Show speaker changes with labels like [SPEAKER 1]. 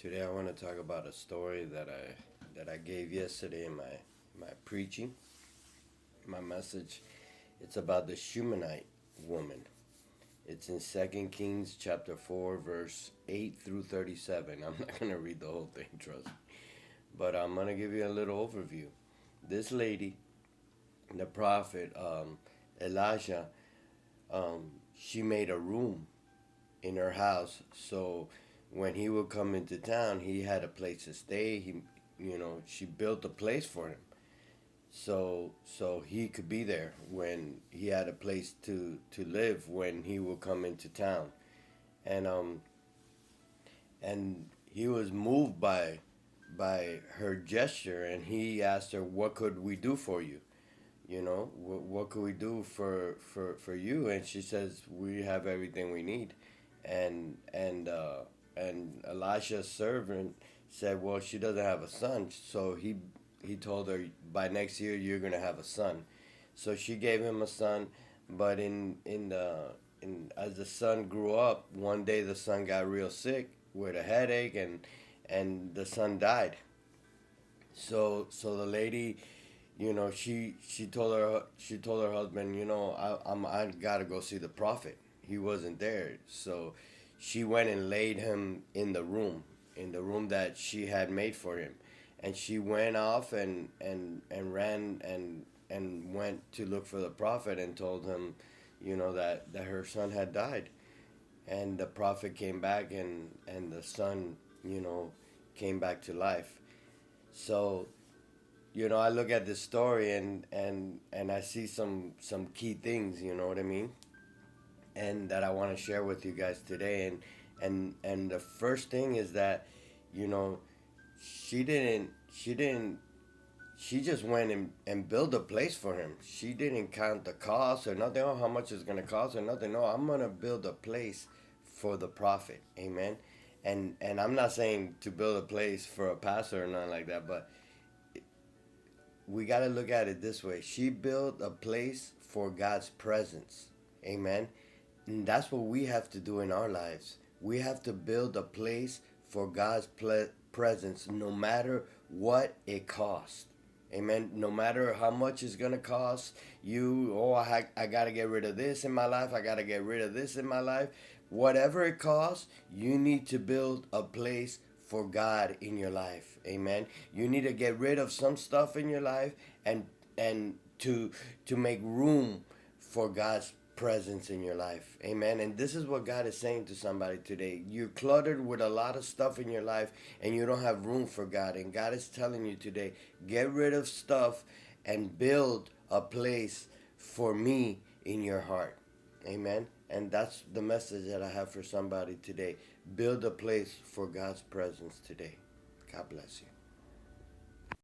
[SPEAKER 1] Today I want to talk about a story that I gave yesterday in my preaching, my message. It's about the Shumanite woman. It's in Second Kings chapter 4 verse 8 through 37. I'm not going to read the whole thing, trust me. But I'm going to give you a little overview. This lady, the prophet Elijah, she made a room in her house, so when he would come into town, he had a place to stay. She built a place for him, so he could be there when he had a place to live when he would come into town, and and he was moved by her gesture, and he asked her, "What could we do for you? What could we do for you?" And she says, "We have everything we need." And and uh and Elisha's servant said, "Well, she doesn't have a son." So he told her, "By next year you're going to have a son." So she gave him a son, but in as the son grew up, one day the son got real sick with a headache, and the son died. So the lady, she told her husband, I gotta go see the prophet. He wasn't there, so she went and laid him in the room that she had made for him, and she went off and ran and went to look for the prophet and told him, that her son had died. And the prophet came back, and the son, came back to life. So I look at this story, and I see some key things. You know what I mean? And that I want to share with you guys today. And the first thing is that, you know, she didn't she just went and built a place for him. She didn't count the cost or nothing. Oh, how much it's gonna cost or nothing. No, I'm gonna build a place for the prophet. Amen. And I'm not saying to build a place for a pastor or nothing like that, but we got to look at it this way. She built a place for God's presence. Amen. And that's what we have to do in our lives. We have to build a place for God's presence, no matter what it costs. Amen. No matter how much it's going to cost you, I got to get rid of this in my life. I got to get rid of this in my life. Whatever it costs, you need to build a place for God in your life. Amen. You need to get rid of some stuff in your life, and to make room for God's presence in your life. Amen. And this is what God is saying to somebody today. You're cluttered with a lot of stuff in your life, and you don't have room for God. And God is telling you today, get rid of stuff and build a place for me in your heart. Amen. And that's the message that I have for somebody today. Build a place for God's presence today. God bless you.